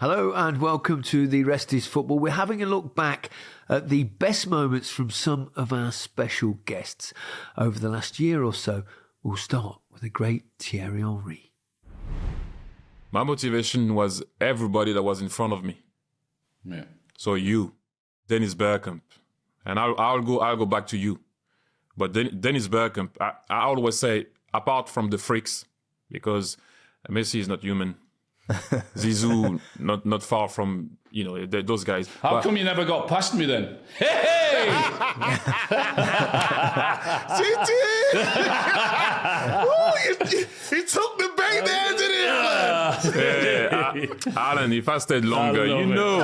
Hello and welcome to The Rest is Football. We're having a look back at the best moments from some of our special guests over the last year or so. We'll start with the great Thierry Henry. My motivation was everybody that was in front of me. Yeah. So you, Dennis Bergkamp, and I'll go back to you. But Dennis Bergkamp, I always say, apart from the freaks, because Messi is not human. Zizou, not far from, those guys. How come you never got past me then? Hey! He took the bait there, didn't he? Alan, if I stayed longer, Alan, you know.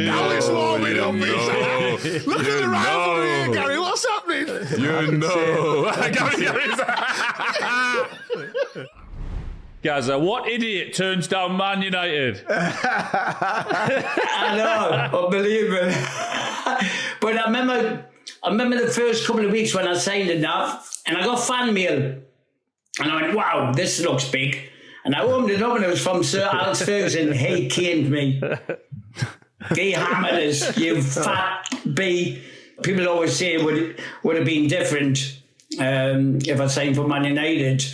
Now it's warming up. Look at the rivalry here, Gary. What's happening? Gazza, what idiot turns down Man United? I know, unbelievable. But I remember the first couple of weeks when I signed it now, and I got fan mail. And I went, wow, this looks big. And I opened it up and it was from Sir Alex Ferguson. He caned me. He hammered us, you fat bee. People always say it would have been different if I signed for Man United.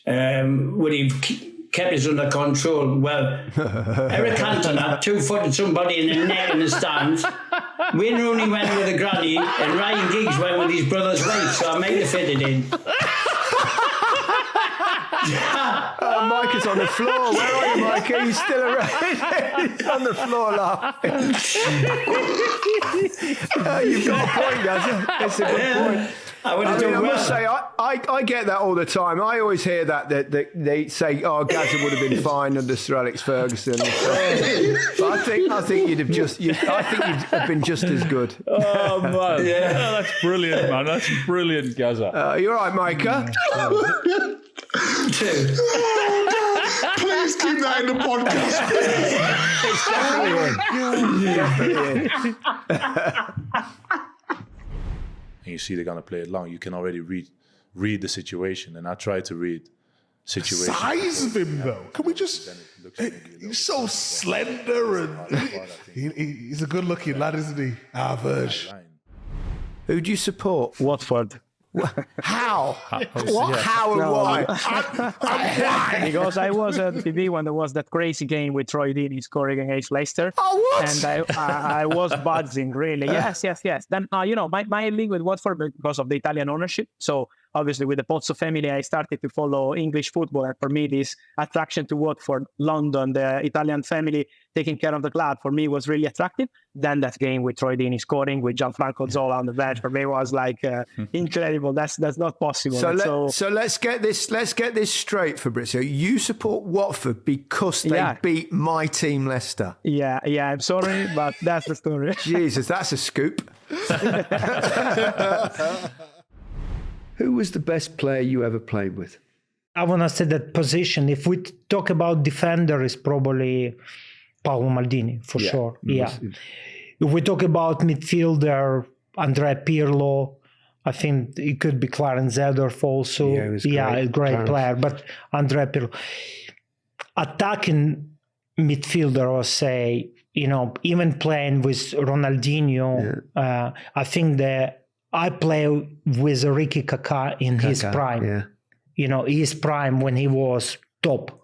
Would he kept us under control? Well, Eric Cantona two-footed somebody in the net in the stands. Wayne Rooney went with a granny and Ryan Giggs went with his brother's wife, so I made it fit it in. Micah's on the floor. Where are you, Micah? He's still around. He's on the floor laughing. You've got a point, Gazza. It's a good point. I must say, I get that all the time. I always hear that they say, "Oh, Gazza would have been fine under Sir Alex Ferguson." But I think you'd have been just as good. Oh man, yeah, that's brilliant, man. That's brilliant, Gazza. You all right, Micah? Please keep that in the podcast. It's definitely in. And you see they're gonna play it long, you can already read the situation, and I try to read situation. Size of him, though. Can we just? He's so slender, and he's a good-looking lad, isn't he? Virg. Who do you support? Watford. How? What? Yeah. How and why? Because I was at TV when there was that crazy game with Troy Deeney scoring against Leicester. Oh, what? And I was buzzing, really. Yes. Then, my link with Watford because of the Italian ownership. So, obviously, with the Pozzo family, I started to follow English football. And for me, this attraction to Watford, London, the Italian family taking care of the club, for me was really attractive. Then that game with Troy Deeney scoring, with Gianfranco Zola on the bench, for me was like incredible. That's not possible. So let's get this straight, Fabrizio. You support Watford because they beat my team, Leicester. Yeah. I'm sorry, but that's the story. Jesus, that's a scoop. Who was the best player you ever played with? I want to say that position, if we talk about defender, is probably Paolo Maldini, for sure. Yeah. If we talk about midfielder, Andrea Pirlo, I think it could be Clarence Seedorf also. A great player. But Andrea Pirlo. Attacking midfielder, I would say, even playing with Ronaldinho, I think that I play with Ricky Kaká in his prime. Yeah. His prime when he was top.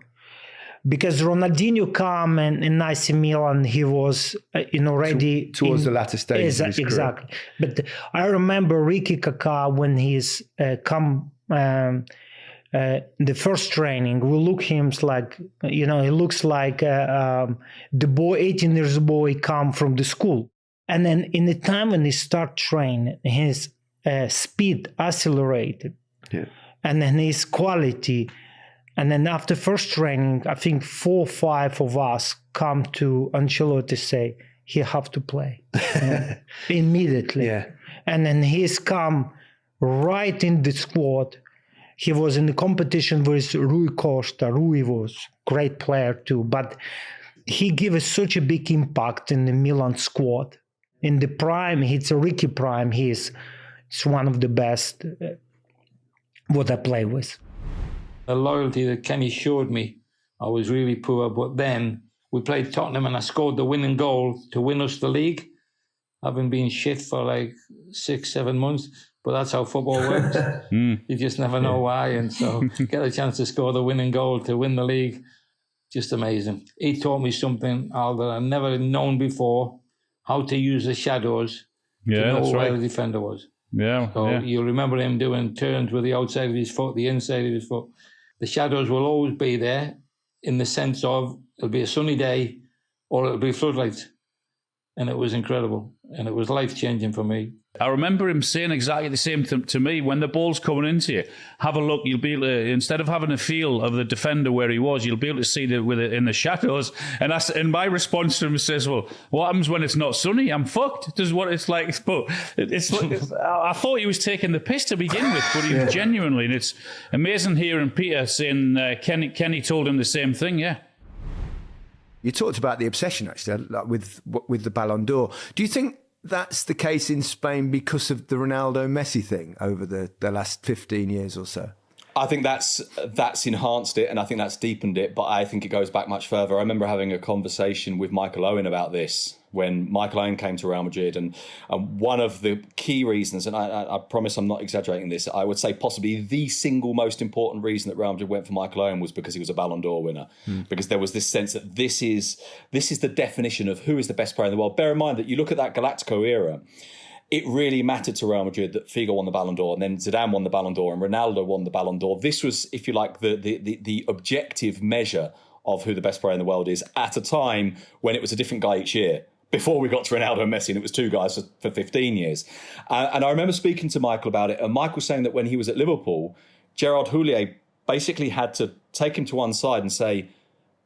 Because Ronaldinho came in AC Milan, he was already towards the latter stage of his exactly. Career. But I remember Ricky Kaká when he's come the first training. We look him like he looks like the boy, 18 years boy, come from the school. And then in the time when he start training, his speed accelerated, and then his quality. And then after first training, I think 4 or 5 of us come to Ancelotti say, he have to play immediately. Yeah. And then he's come right in the squad. He was in the competition with Rui Costa. Rui was great player too, but he gave us such a big impact in the Milan squad. In the prime, it's a Ricky prime. It's one of the best what I play with. The loyalty that Kenny showed me I was really poor. But then we played Tottenham and I scored the winning goal to win us the league. Having been shit for like 6-7 months, but that's how football works. You just never know why. And so get a chance to score the winning goal to win the league. Just amazing. He taught me something, Al, that I've never known before, how to use the shadows to know where the defender was. So you'll remember him doing turns with the outside of his foot, the inside of his foot. The shadows will always be there in the sense of it'll be a sunny day or it'll be floodlights. And it was incredible. And it was life-changing for me. I remember him saying exactly the same to me. When the ball's coming into you, have a look. You'll be able to, instead of having a feel of the defender where he was, you'll be able to see it with it in the shadows. And my response to him says, well, what happens when it's not sunny? I'm fucked. This is what it's like. But I thought he was taking the piss to begin with, but he was genuinely. And it's amazing hearing Peter saying Kenny told him the same thing, You talked about the obsession, actually, like with the Ballon d'Or. Do you think that's the case in Spain because of the Ronaldo-Messi thing over the last 15 years or so? I think that's enhanced it, and I think that's deepened it, but I think it goes back much further. I remember having a conversation with Michael Owen about this when Michael Owen came to Real Madrid, and one of the key reasons, and I promise I'm not exaggerating this, I would say possibly the single most important reason that Real Madrid went for Michael Owen was because he was a Ballon d'Or winner. Because there was this sense that this is the definition of who is the best player in the world. Bear in mind that you look at that Galactico era, it really mattered to Real Madrid that Figo won the Ballon d'Or, and then Zidane won the Ballon d'Or, and Ronaldo won the Ballon d'Or. This was, if you like, the objective measure of who the best player in the world is at a time when it was a different guy each year. Before we got to Ronaldo and Messi, and it was two guys for 15 years. And I remember speaking to Michael about it, and Michael saying that when he was at Liverpool, Gerard Houllier basically had to take him to one side and say,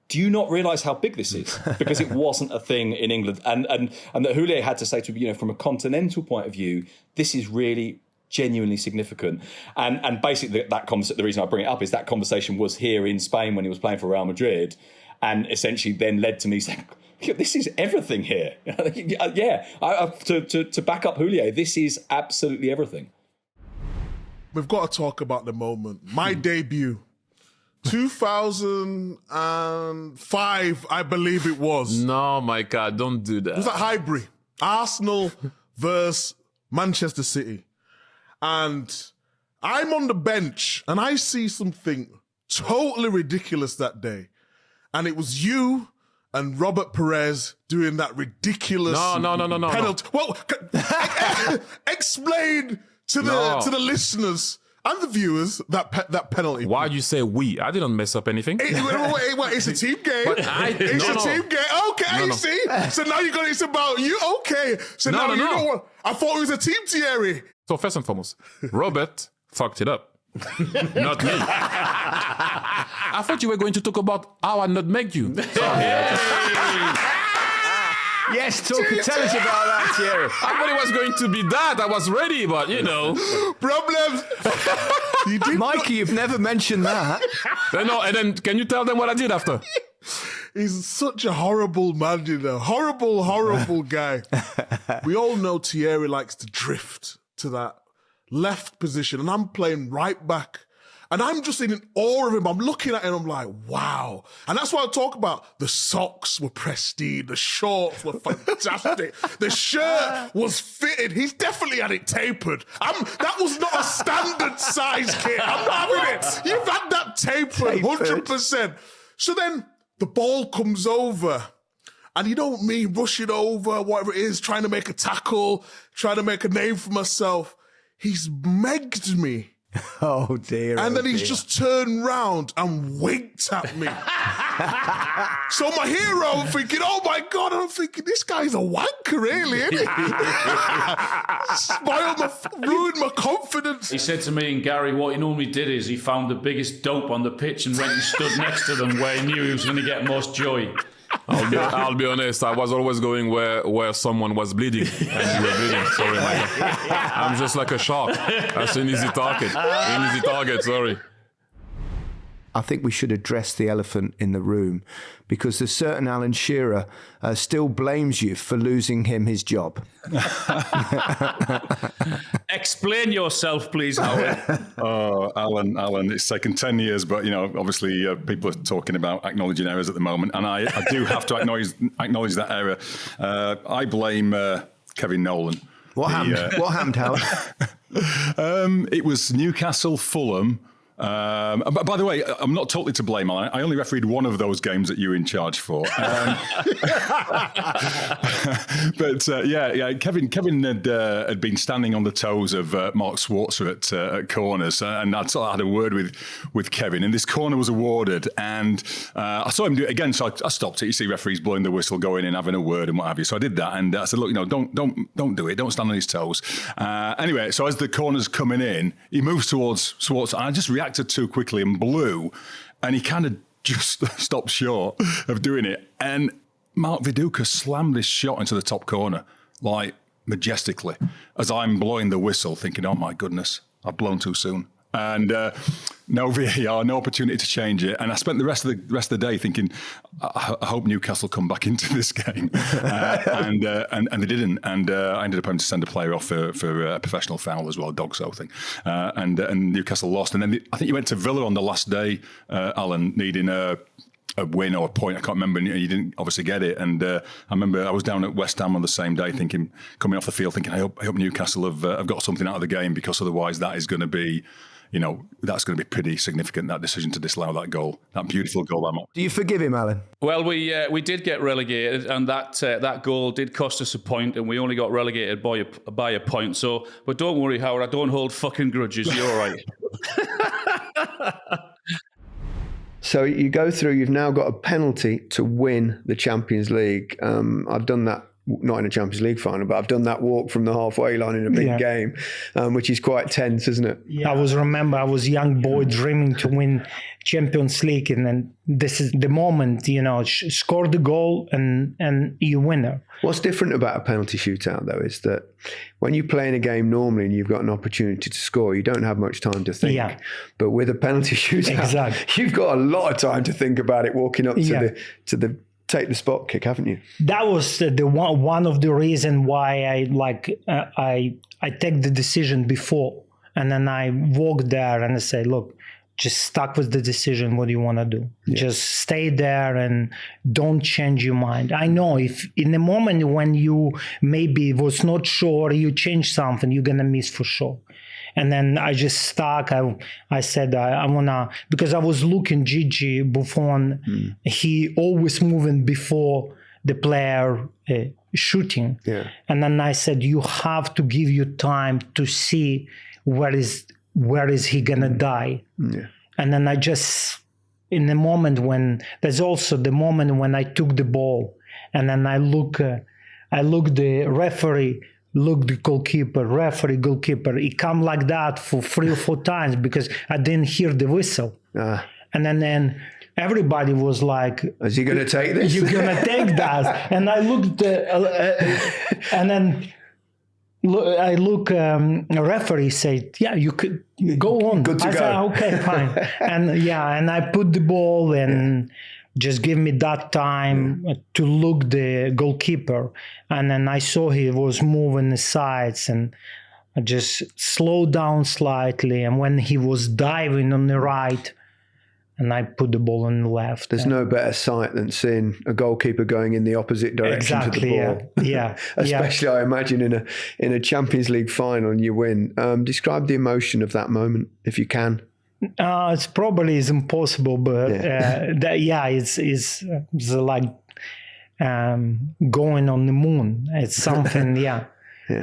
do you not realise how big this is? Because it wasn't a thing in England. And that Houllier had to say to him, from a continental point of view, this is really genuinely significant. And basically the reason I bring it up is that conversation was here in Spain when he was playing for Real Madrid, and essentially then led to me saying, this is everything here. To back up Houllier, this is absolutely everything. We've got to talk about the moment. My debut, 2005, I believe it was. No, Micah, don't do that. It was at Highbury. Arsenal versus Manchester City. And I'm on the bench and I see something totally ridiculous that day. And it was you and Robert Perez doing that ridiculous penalty. No. Well, explain to the listeners and the viewers that penalty. Why do you say we? I didn't mess up anything. It's a team game. It's a team game. Okay, see? So now it's about you. Okay. So now you don't want... I thought it was a team, Thierry. So first and foremost, Robert fucked it up. Not me. I thought you were going to talk about how I nutmegged you. Yes, tell us about that, Thierry. I thought it was going to be that. I was ready, but Problems. Mikey, you've never mentioned that. No, and then can you tell them what I did after? He's such a horrible man, horrible guy. We all know Thierry likes to drift to that left position, and I'm playing right back. And I'm just in awe of him. I'm looking at him, I'm like, wow. And that's why I talk about the socks were pristine, the shorts were fantastic, the shirt was fitted. He's definitely had it tapered. That was not a standard size kit. I'm not having it. You've had that tapered. 100%. So then the ball comes over. And me rushing over, whatever it is, trying to make a tackle, trying to make a name for myself. He's megged me. Oh dear. And then he's just turned round and winked at me. So my hero, I'm thinking, oh my God, I'm thinking, this guy's a wanker, really, isn't he? Ruined my confidence. He said to me and Gary, what he normally did is he found the biggest dope on the pitch and went and stood next to them where he knew he was going to get most joy. I'll be honest, I was always going where someone was bleeding and you were bleeding. Sorry, Michael. I'm just like a shark. That's an easy target. Sorry. I think we should address the elephant in the room, because a certain Alan Shearer still blames you for losing him his job. Explain yourself, please, Howard. Oh, Alan, it's taken 10 years, but obviously people are talking about acknowledging errors at the moment, and I do have to acknowledge that error. I blame Kevin Nolan. What happened, Howard? It was Newcastle, Fulham. But by the way, I'm not totally to blame, Alan. I only refereed one of those games that you were in charge for. But Kevin had been standing on the toes of Mark Schwarzer at corners, and I sort of had a word with Kevin, and this corner was awarded, and I saw him do it again, so I stopped it. You see referees blowing the whistle, going in, having a word, and what have you. So I did that, and I said, look, don't do it. Don't stand on his toes. Anyway, so as the corner's coming in, he moves towards Schwarzer, and I just reacted too quickly and blew, and he kind of just stopped short of doing it, and Mark Viduka slammed this shot into the top corner like majestically as I'm blowing the whistle, thinking, oh my goodness, I've blown too soon. And no VAR, no opportunity to change it. And I spent the rest of the day thinking, I hope Newcastle come back into this game, and they didn't. And I ended up having to send a player off for a professional foul as well, a dog-so thing. And Newcastle lost. And then I think you went to Villa on the last day, Alan, needing a win or a point, I can't remember, and you didn't obviously get it. And I remember I was down at West Ham on the same day, thinking, coming off the field, thinking, I hope Newcastle have got something out of the game, because otherwise that is going to be, that's going to be pretty significant, that decision to disallow that goal, that beautiful goal. Do you forgive him, Alan? Well, we did get relegated, and that goal did cost us a point, and we only got relegated by a point. So, but don't worry, Howard, I don't hold fucking grudges. You're all right. So you go through, you've now got a penalty to win the Champions League. I've done that, not in a Champions League final, but I've done that walk from the halfway line in a big game, which is quite tense, isn't it? Yeah. I was a young boy dreaming to win Champions League, and then this is the moment, score the goal and you win it. What's different about a penalty shootout, though, is that when you play in a game normally and you've got an opportunity to score, you don't have much time to think. Yeah. But with a penalty shootout, you've got a lot of time to think about it walking up to the take the spot kick, haven't you? That was the one of the reasons why I take the decision before, and then I walk there and I say, look, just stuck with the decision. What do you want to do? Yeah. Just stay there and don't change your mind. I know if in the moment when you maybe was not sure, you change something, you're going to miss for sure. And then I just stuck. I said, I want to, because I was looking Gigi Buffon, he always moving before the player shooting. Yeah. And then I said, you have to give you time to see where is he going to die. Yeah. And then I just, in the moment when, there's also the moment when I took the ball, and then I look the referee, look the goalkeeper, referee, goalkeeper. He come like that for 3 or 4 times because I didn't hear the whistle. And then everybody was like, is he going to take this? You're going to take that. And I looked, and then a referee said, yeah, you could go on. Good to go. Said, okay, fine. And I put the ball and just give me that time to look the goalkeeper. And then I saw he was moving the sides, and I just slowed down slightly. And when he was diving on the right, and I put the ball on the left. There's no better sight than seeing a goalkeeper going in the opposite direction to the ball. Yeah. Especially, I imagine, in a Champions League final and you win. Describe the emotion of that moment, if you can. It's probably is impossible, but it's like going on the moon. It's something.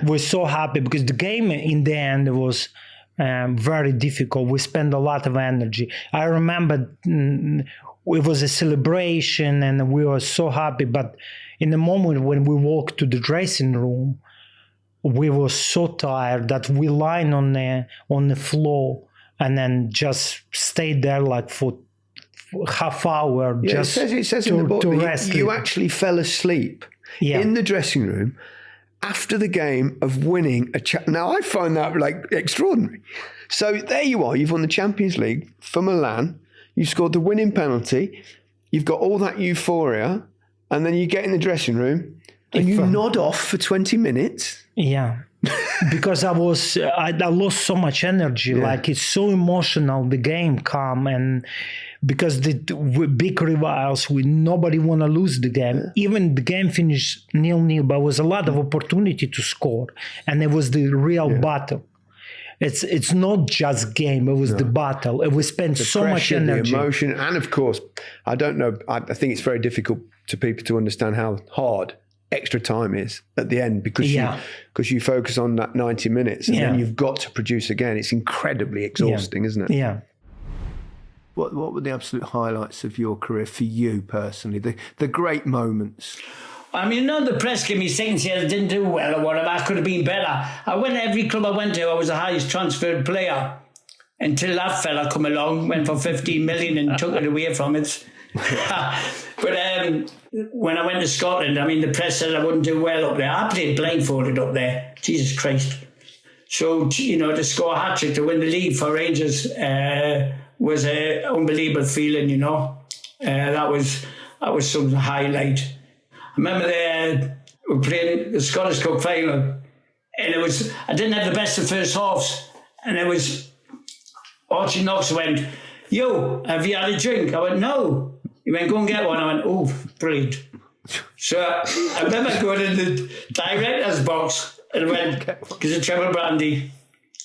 We're so happy because the game in the end was very difficult. We spent a lot of energy. I remember it was a celebration and we were so happy, but in the moment when we walked to the dressing room, we were so tired that we lying on the floor and then just stayed there like for half hour. Yeah, just it says in the book that you actually fell asleep in the dressing room after the game of winning Now, I find that like extraordinary. So there you are. You've won the Champions League for Milan. You scored the winning penalty. You've got all that euphoria. And then you get in the dressing room and you nod off for 20 minutes. Yeah. because I lost so much energy. Yeah. Like, it's so emotional, the game come, and because the big rivals, nobody want to lose the game. Even the game finished 0-0, but was a lot of opportunity to score, and it was the real battle. It's not just game; it was the battle. And we spent so much energy, the emotion, and of course, I don't know. I think it's very difficult to people to understand how hard extra time is at the end, because you focus on that 90 minutes, and then you've got to produce again. It's incredibly exhausting, isn't it? Yeah. What were the absolute highlights of your career for you personally? The great moments. I mean, the press gave me seconds here. I didn't do well or whatever. I could have been better. I went to every club I went to. I was the highest transferred player until that fella come along, went for 15 million and took it away from it. But when I went to Scotland, I mean, the press said I wouldn't do well up there. I played blindfolded up there. Jesus Christ. So, to score a hat-trick, to win the league for Rangers was an unbelievable feeling, That was some highlight. I remember we were playing the Scottish Cup final, and I didn't have the best of first halves, and it was Archie Knox went, "Yo, have you had a drink?" I went, "No." He went, "Go and get one." I went, "Oh, brilliant." So I remember going in the director's box and went, "Gives a treble brandy."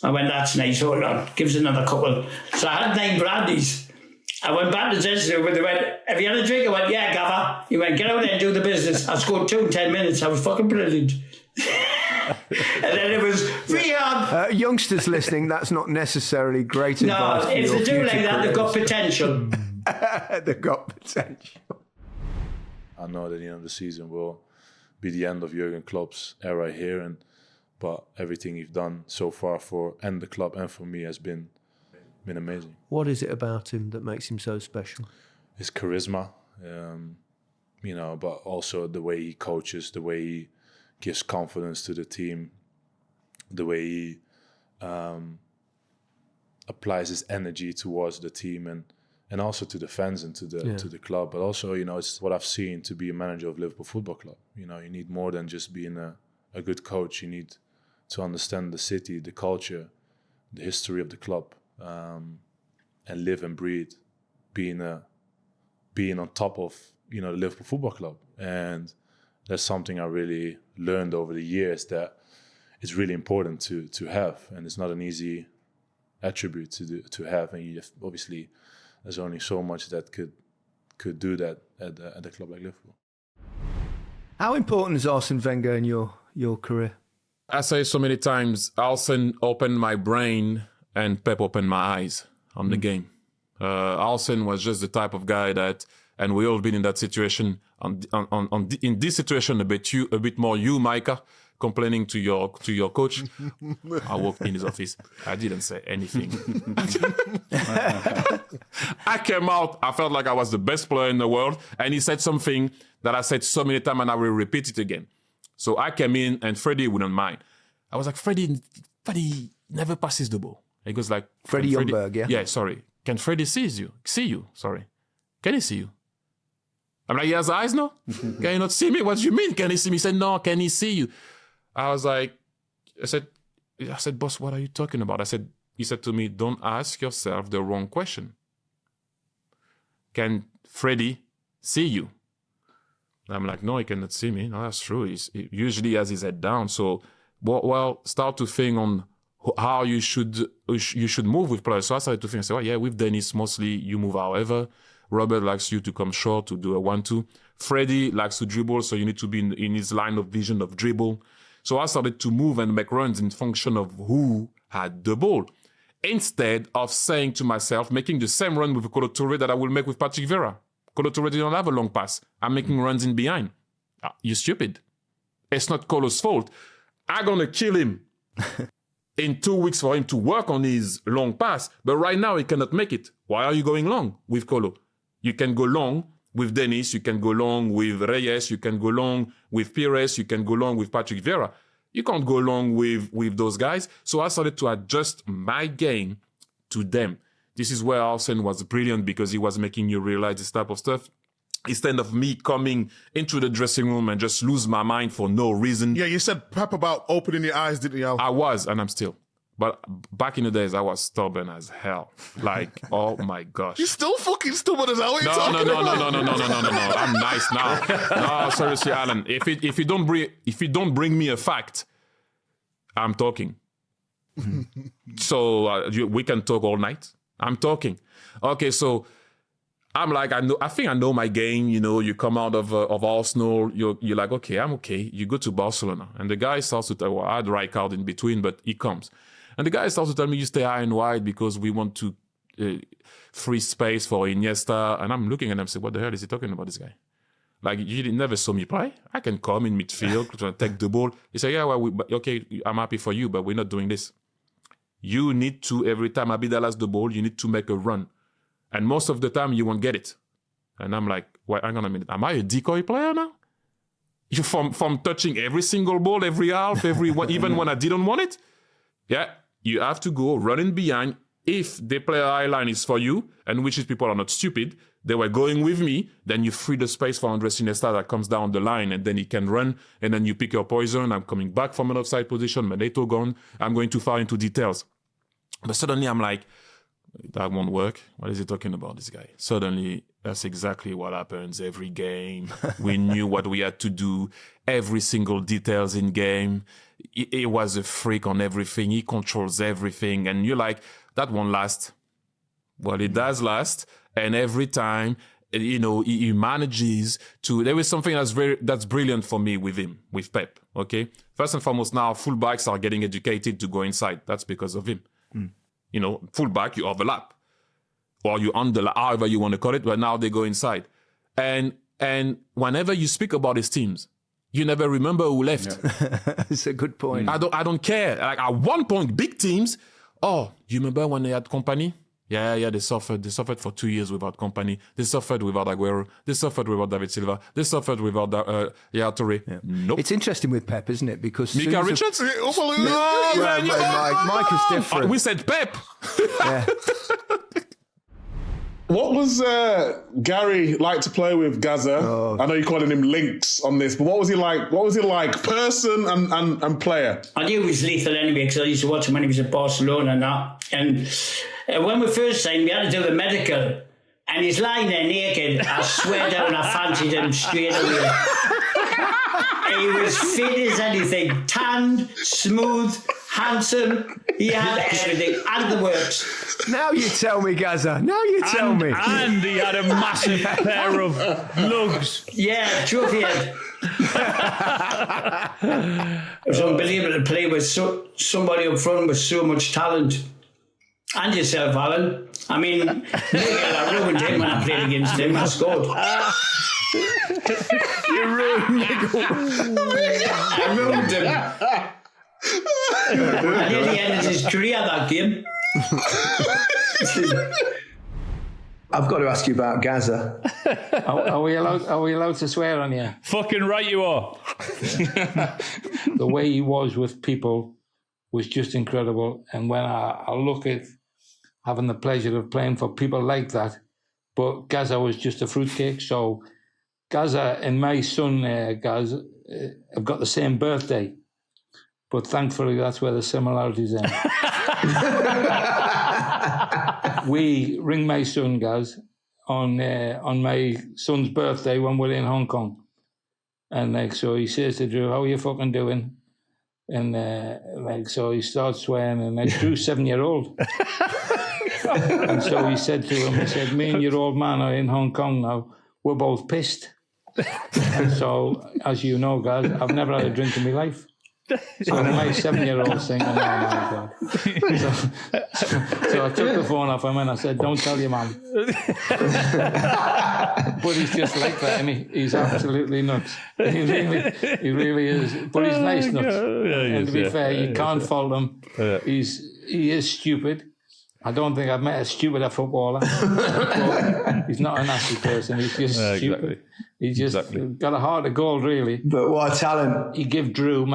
I went, "That's nice, hold on, gives another couple." So I had 9 brandies. I went back to the dressing room and they went, "Have you had a drink?" I went, "Yeah, Gaffer." He went, "Get out there and do the business." I scored 2 in 10 minutes. I was fucking brilliant. And then it was rehab. Youngsters listening, that's not necessarily great advice. No, if they do like that, they've got potential. They've got potential. I know that the end of the season will be the end of Jurgen Klopp's era here, but everything he's done so far for the club and for me has been amazing. What is it about him that makes him so special? His charisma, but also the way he coaches, the way he gives confidence to the team, the way he applies his energy towards the team and also to the fans and to the club. But also, it's what I've seen to be a manager of Liverpool Football Club. You need more than just being a good coach. You need to understand the city, the culture, the history of the club, and live and breathe being on top of the Liverpool Football Club. And that's something I really learned over the years, that it's really important to have, and it's not an easy attribute to have. And obviously, there's only so much that could do that at a club like Liverpool. How important is Arsene Wenger in your career? I say so many times, Arsene opened my brain and Pep opened my eyes on the game. Arsene was just the type of guy that, and we all been in that situation. In this situation, a bit more you, Micah, complaining to your coach. I walked in his office. I didn't say anything. I came out. I felt like I was the best player in the world, and he said something that I said so many times, and I will repeat it again. So I came in, and Freddie wouldn't mind. I was like, Freddie never passes the ball. He goes like, Freddie Ljungberg, yeah? Yeah, sorry. Can Freddie see you? Sorry. Can he see you? I'm like, he has eyes, no? Can he not see me? What do you mean? Can he see me? He said, no, can he see you? I said, boss, what are you talking about? He said to me, don't ask yourself the wrong question. Can Freddie see you? I'm like, no, he cannot see me. No, that's true. He usually has his head down. So, well, start to think on how you should move with players. So I started to think, with Dennis, mostly you move however. Robert likes you to come short to do a 1-2. Freddie likes to dribble, so you need to be in his line of vision of dribble. So I started to move and make runs in function of who had the ball, instead of saying to myself, making the same run with Kolo Touré that I will make with Patrick Vieira. Kolo Touré didn't have a long pass. I'm making runs in behind. You stupid. It's not Kolo's fault. I'm going to kill him in 2 weeks for him to work on his long pass. But right now, he cannot make it. Why are you going long with Kolo? You can go long with Dennis. You can go long with Reyes. You can go long with Pires. You can go long with Patrick Vieira. You can't go long with those guys. So I started to adjust my game to them. This is where Arsene was brilliant, because he was making you realize this type of stuff. instead of me coming into the dressing room and just lose my mind for no reason. Yeah, you said Pep about opening your eyes, didn't you, Al? I was, and I'm still. But back in the days, I was stubborn as hell. Like, oh my gosh. You're still fucking stubborn as hell. What are you talking about? No. I'm nice now. No, seriously, Alan. If you don't bring me a fact, I'm talking. So we can talk all night. I'm talking. Okay, so I'm like, I think I know my game. You know, you come out of Arsenal, you're like, okay, I'm okay. You go to Barcelona, and the guy starts to tell, well, I had Rijkaard in between, but he comes. And the guy starts to tell me, you stay high and wide because we want to free space for Iniesta. And I'm looking at him and say, what the hell is he talking about, this guy? Like, you never saw me play. I can come in midfield, try to take the ball. He said, yeah, well, okay, I'm happy for you, but we're not doing this. You need to, every time Abidal has the ball, you need to make a run. And most of the time, you won't get it. And I'm like, wait, hang on a minute. Am I a decoy player now? You from touching every single ball, every half, even when I didn't want it? Yeah, you have to go running behind. If the player high line is for you, and which is people are not stupid, they were going with me, then you free the space for Andrés Iniesta that comes down the line, and then he can run, and then you pick your poison. I'm coming back from an offside position, Maneto gone. I'm going too far into details. But suddenly I'm like, that won't work. What is he talking about, this guy? Suddenly, that's exactly what happens every game. We knew what we had to do. Every single details in game. He was a freak on everything. He controls everything. And you're like, that won't last. Well, it does last. And every time, you know, he manages to... There is something that's brilliant for me with him, with Pep, okay? First and foremost, now fullbacks are getting educated to go inside. That's because of him. You know, fullback, you overlap. Or you underlap, however you want to call it, but now they go inside. And whenever you speak about his teams, you never remember who left. Yeah. It's a good point. I don't care. Like at one point, big teams, oh, you remember when they had Company? Yeah, they suffered for 2 years without Company. They suffered without Aguero. They suffered without David Silva. They suffered without Yaya Touré. Yeah. Nope. It's interesting with Pep, isn't it? Because Micah Richards? Mike is different. We said Pep. Yeah. What was Gary like to play with, Gazza? Oh. I know you're calling him Lynx on this, but what was he like? What was he like, person and player? I knew he was lethal anyway because I used to watch him when he was at Barcelona and that. And when we first signed, we had to do the medical, and he's lying there naked. I swear down, I fancied him straight away. He was fit as anything, tanned, smooth, handsome. He had everything and the works. Now you tell me, Gazza. Now you tell me. And he had a massive pair of lugs. Yeah, trophy head. It was unbelievable to play with somebody up front with so much talent. And yourself, Alan. I mean, I ruined him when I played against him. I scored. You ruined Nigel. I ruined him. I nearly ended his career that game. I've got to ask you about Gazza. Are we allowed to swear on you? Fucking right you are. The way he was with people was just incredible. And when I look at having the pleasure of playing for people like that, but Gazza was just a fruitcake. So Gazza and my son, Gaz, have got the same birthday. But thankfully, that's where the similarities end. We ring my son, Gaz, on my son's birthday when we're in Hong Kong. And so he says to Drew, how are you fucking doing? And so he starts swearing, and Drew's 7-year-old. And so he said to him, he said, me and your old man are in Hong Kong now. We're both pissed. And so, as you know, guys, I've never had a drink in my life. So my 7-year-old saying, oh my God. So I took the phone off him and I said, don't tell your mum. But he's just like that, and he's absolutely nuts. He really is. But he's nice nuts. And to be fair, you can't fault him. He is stupid. I don't think I've met a stupider footballer. But he's not a nasty person. He's just stupid. He's just got a heart of gold, really. But what a talent. He gave Drew,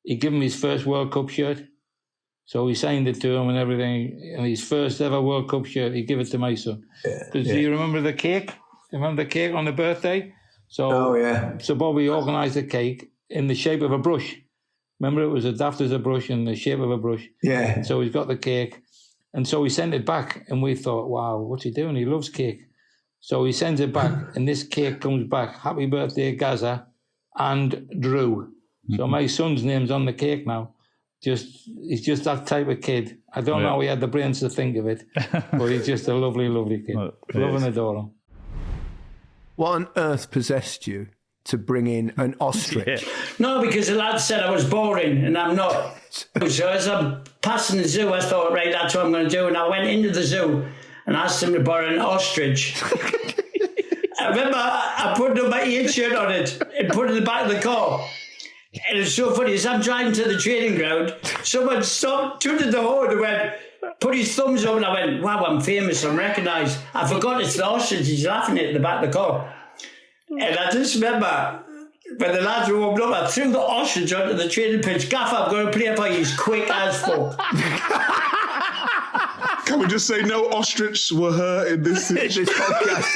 he gave him his first World Cup shirt. So he signed it to him and everything. And his first ever World Cup shirt, he gave it to my son. Do you remember the cake? Remember the cake on the birthday? So, Oh, yeah. So Bobby organised a cake in the shape of a brush. Remember, it was as daft as a brush in the shape of a brush. Yeah. And so he's got the cake. And so he sent it back. And we thought, wow, what's he doing? He loves cake. So he sends it back. And this cake comes back. Happy birthday, Gazza and Drew. So my son's name's on the cake now. He's just that type of kid. I don't know how he had the brains to think of it. But he's just a lovely, lovely kid. Love and adore him. What on earth possessed you to bring in an ostrich? No, because the lad said I was boring, and I'm not. So as I'm passing the zoo, I thought, right, that's what I'm going to do. And I went into the zoo and asked him to borrow an ostrich. I remember I put my Ian shirt on it and put it in the back of the car. And it's so funny, as I'm driving to the training ground, someone stopped, tooted the horn and went, put his thumbs up, and I went, wow, I'm famous, I'm recognised. I forgot it's the ostrich he's laughing at in the back of the car. And I just remember when the lads were warming up, I threw the ostrich onto the training pitch. Gaffer, I'm going to play for you, he's quick as fuck. Can we just say no ostrich were hurt in this podcast?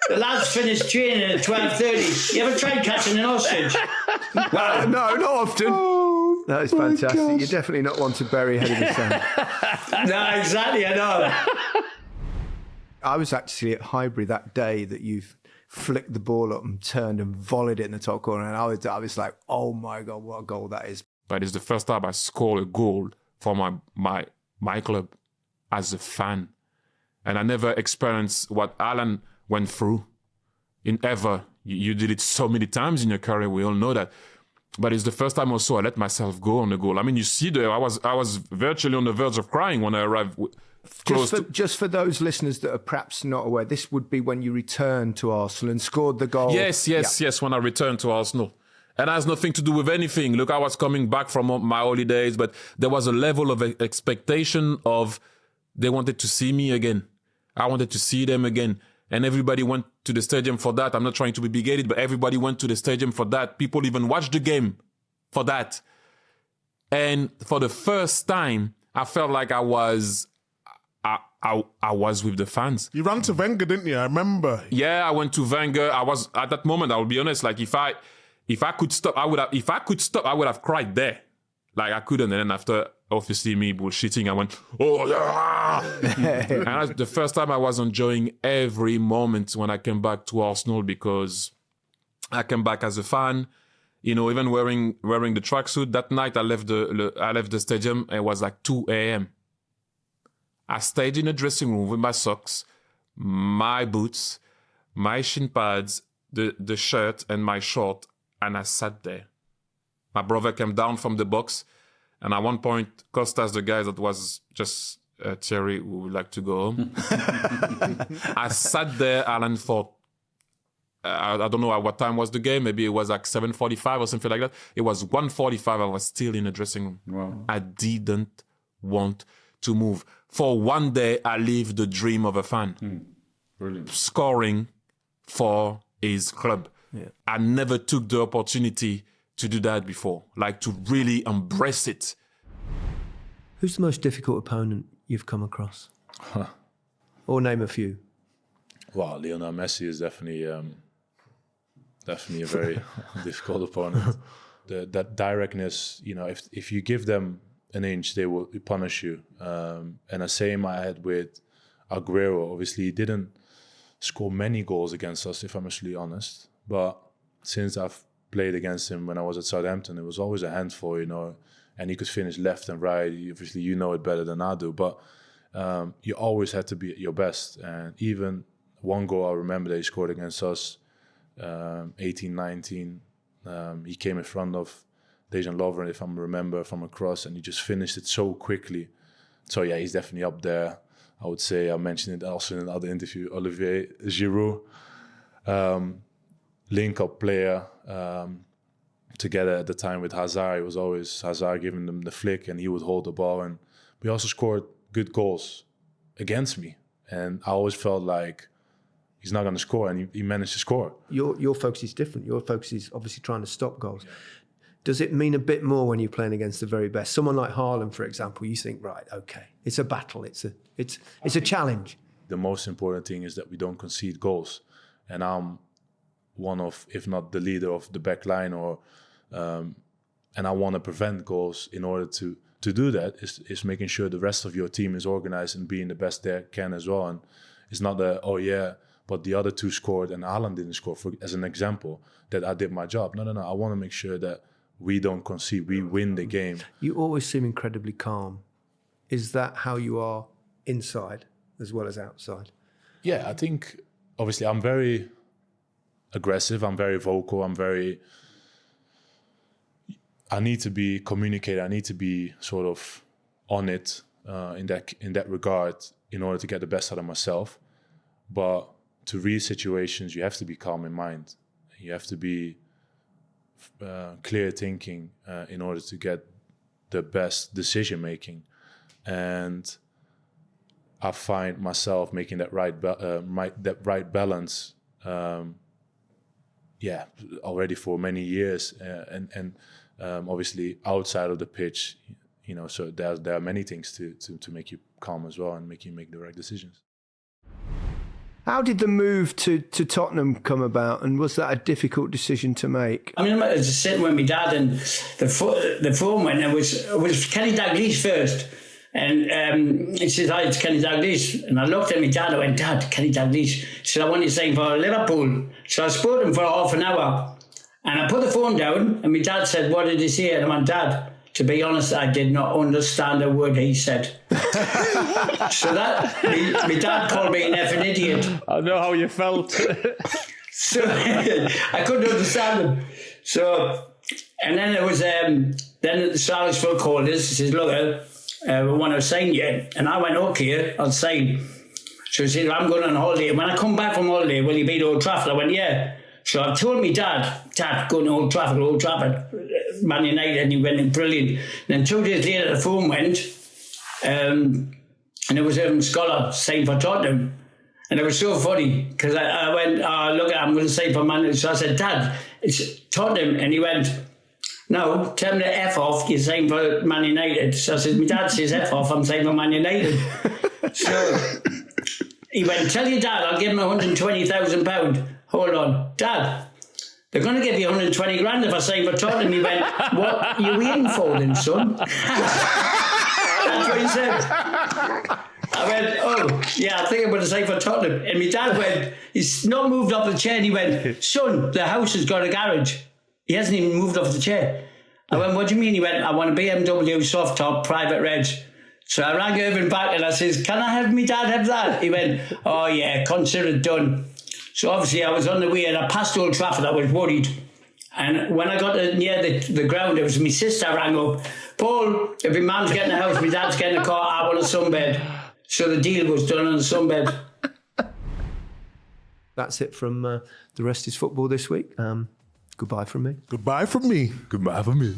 The lads finished training at 12:30. You ever tried catching an ostrich? Well, no, not often. Oh, That is fantastic. Gosh. You're definitely not one to bury head in the sand. No, exactly, I know. I was actually at Highbury that day that you've flicked the ball up and turned and volleyed it in the top corner, and I was like, oh my God, what a goal that is. But it's the first time I scored a goal for my club as a fan. And I never experienced what Alan went through in ever. You did it so many times in your career, we all know that. But it's the first time also I let myself go on the goal. I mean, you see there, I was virtually on the verge of crying when I arrived Just for those listeners that are perhaps not aware, this would be when you returned to Arsenal and scored the goal. Yes, when I returned to Arsenal. And it has nothing to do with anything. Look, I was coming back from my holidays, but there was a level of expectation of they wanted to see me again. I wanted to see them again. And everybody went to the stadium for that. I'm not trying to be big-headed, but everybody went to the stadium for that. People even watched the game for that. And for the first time, I felt like I was with the fans. You ran to Wenger, didn't you? I remember. Yeah, I went to Wenger. I was at that moment. I'll be honest. Like if I could stop, I would have. If I could stop, I would have cried there. Like I couldn't. And then after, obviously me bullshitting, I went, oh yeah. And the first time I was enjoying every moment when I came back to Arsenal, because I came back as a fan. You know, even wearing the tracksuit. That night I left the stadium. And it was like 2 a.m. I stayed in the dressing room with my socks, my boots, my shin pads, the shirt and my short, and I sat there. My brother came down from the box, and at one point, Costas, the guy that was just Thierry, who would like to go home. I sat there, Alan, for I don't know at what time was the game. Maybe it was like 7:45 or something like that. It was 1:45. I was still in the dressing room. Wow. I didn't want to move. For one day, I lived the dream of a fan. Brilliant. Scoring for his club. Yeah. I never took the opportunity to do that before, like to really embrace it. Who's the most difficult opponent you've come across? Or name a few. Well, Lionel Messi is definitely a very difficult opponent. That directness, you know, if you give them an inch, they will punish you. And the same I had with Aguero. Obviously, he didn't score many goals against us, if I'm actually honest. But since I've played against him when I was at Southampton, it was always a handful, you know, and he could finish left and right. Obviously, you know it better than I do. But you always had to be at your best. And even one goal I remember that he scored against us, 18-19. He came in front of Dejan Lovren, if I remember, from a cross, and he just finished it so quickly. So yeah, he's definitely up there. I would say, I mentioned it also in another interview, Olivier Giroud, link-up player, together at the time with Hazard. It was always Hazard giving them the flick, and he would hold the ball. And we also scored good goals against me, and I always felt like he's not going to score, and he managed to score. Your focus is different. Your focus is obviously trying to stop goals. Yeah. Does it mean a bit more when you're playing against the very best? Someone like Haaland, for example, you think, right, okay, it's a battle, it's a challenge. the most important thing is that we don't concede goals. And I'm one of, if not the leader of the back line, and I want to prevent goals. In order to do that is making sure the rest of your team is organized and being the best they can as well. And it's not but the other two scored and Haaland didn't score, as an example, that I did my job. No. I want to make sure that we don't concede, we win the game. You always seem incredibly calm. Is that how you are inside as well as outside? Yeah, I think, obviously, I'm very aggressive, I'm very vocal, I need to be communicated, I need to be sort of on it in that regard in order to get the best out of myself. But to read situations, you have to be calm in mind. You have to be clear thinking in order to get the best decision making. And I find myself making that right balance already for many years, and obviously outside of the pitch, so there are many things to make you calm as well and make you make the right decisions. How did the move to Tottenham come about, and was that a difficult decision to make? I mean, I was sitting with my dad, and the phone went, and it was Kenny Dalglish first. And he says, hi, it's Kenny Dalglish. And I looked at my dad, I went, Dad, Kenny Dalglish. He said, I want you to sign for Liverpool. So I spoke to him for half an hour. And I put the phone down, and my dad said, what did he say? And I went, Dad, to be honest, I did not understand a word he said. So my dad called me an effing idiot. I know how you felt. So I couldn't understand him. So, and then it was, then the Salisbury called us. He says, look, we want to sign you. And I went, okay, I'll sign. So he said, I'm going on holiday. When I come back from holiday, will you be at Old Trafford? I went, yeah. So I told me Dad, going to Old Trafford, Man United, and he went, brilliant. And then 2 days later, the phone went, and it was Scholar signed for Tottenham. And it was so funny, because I went, look, I'm going to sign for Man United. So I said, Dad, it's Tottenham. And he went, no, tell me to F off, you sign for Man United. So I said, my dad says F off, I'm signing for Man United. So he went, tell your dad, I'll give him £120,000. Hold on, Dad, they're going to give you 120 grand if I sign for Tottenham. He went, what you waiting for then, son? That's what he said. I went, oh, yeah, I think I'm going to sign for Tottenham. And my dad went, he's not moved off the chair, and he went, son, the house has got a garage. He hasn't even moved off the chair. I went, what do you mean? He went, I want a BMW soft top, private reg. So I rang Irvin back and I says, can I have me dad have that? He went, oh yeah, consider it done. So obviously I was on the way and I passed Old Trafford, I was worried. And when I got near the ground, it was my sister rang up, Paul, if my mum's getting a house, my dad's getting a car, I want a sunbed. So the deal was done on the sunbed. That's it from The Rest is Football this week. Goodbye from me. Goodbye from me. Goodbye from me.